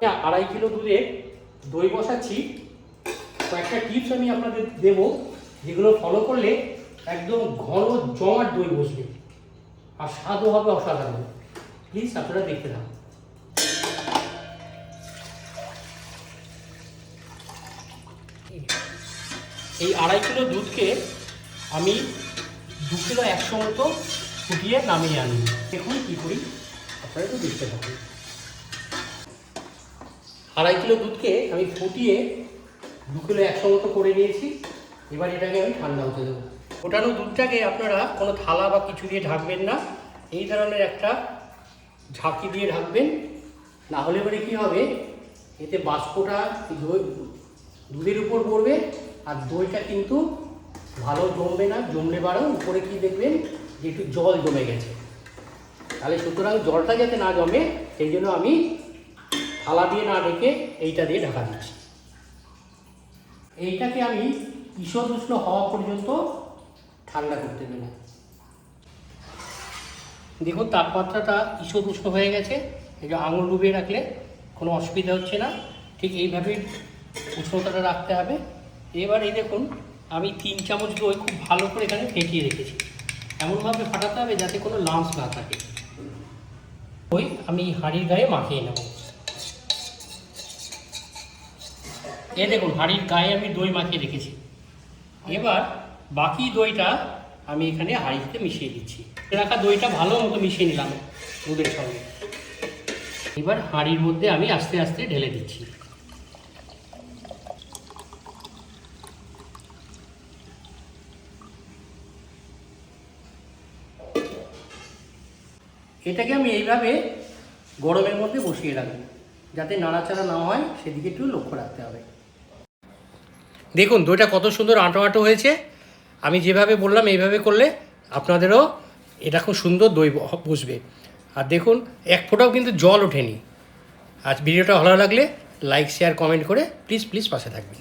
2.5 kilo দুধে দই বসাচ্ছি। কয়েকটা টিপস আমি আপনাদের দেব, যেগুলো ফলো করলে একদম ঘন জমাট দই বসবে আর স্বাদও হবে অসাধারণ। প্লিজ আপনারা দেখতে থাকুন। এই 2.5 কিলো দুধকে আমি 2 কিলো 100 মতো ফুটিয়ে নামিয়ে আনি। দেখুন কী করি, আপনারা একটু দেখতে থাকুন। 2.5 কিলো দুধকে আমি ফুটিয়ে 2 কিলো 100 মতো করে নিয়েছি। এবার এটাকে আমি ঠান্ডা হতে দেবো। ফোটানো দুধটাকে আপনারা কোনো থালা বা কিছু দিয়ে ঢাকবেন না, এই ধরনের একটা ঝাঁকি দিয়ে ঢাকবেন। না হলে পরে কী হবে, এতে বাষ্পটা দুধের উপর পড়বে আর দইটা কিন্তু ভালো জমবে না। জমলে বারো উপরে কি দেখবেন যে একটু জল জমে গেছে। তাহলে সুতরাং জলটা যাতে না জমে সেই জন্য আমি থালা দিয়ে না ঢেকে এইটা দিয়ে ঢাকা দিচ্ছি। এইটাকে আমি ঈষৎ উষ্ণ হওয়া পর্যন্ত ঠান্ডা করতে দেব। দেখুন তাপমাত্রাটা ঈষৎ উষ্ণ হয়ে গেছে। এই যে আঙুল ডুবিয়ে রাখলে কোনো অসুবিধা হচ্ছে না, ঠিক এইভাবেই উষ্ণতাটা রাখতে হবে। এবার এই দেখুন আমি 3 চামচ দই খুব ভালো করে এখানে ফেটিয়ে রেখেছি। এমনভাবে ফাটাতে হবে যাতে কোনো লাম্পস না থাকে। দই আমি হাঁড়ির গায়ে মাখিয়ে নেব। এই দেখুন হাঁড়ির গায়ে আমি দই মাখিয়ে রেখেছি। এবার বাকি দইটা আমি এখানে হাঁড়িতে মিশিয়ে দিচ্ছি। রাখা দইটা ভালো মতো মিশিয়ে নিলাম দুধের সঙ্গে। এবার হাঁড়ির মধ্যে আমি আস্তে আস্তে ঢেলে দিচ্ছি। এটাকে আমি এইভাবে গরমের মধ্যে বসিয়ে রাখবো, যাতে নাড়াচাড়া না হয় সেদিকে একটু লক্ষ্য রাখতে হবে। দেখুন দইটা কত সুন্দর আঁটো আঁটো হয়েছে। আমি যেভাবে বললাম এইভাবে করলে আপনাদেরও এটা খুব সুন্দর দই বসবে। আর দেখুন এক ফোঁটাও কিন্তু জল ওঠেনি। আর ভিডিওটা ভালো লাগলে লাইক শেয়ার কমেন্ট করে প্লিজ পাশে থাকবেন।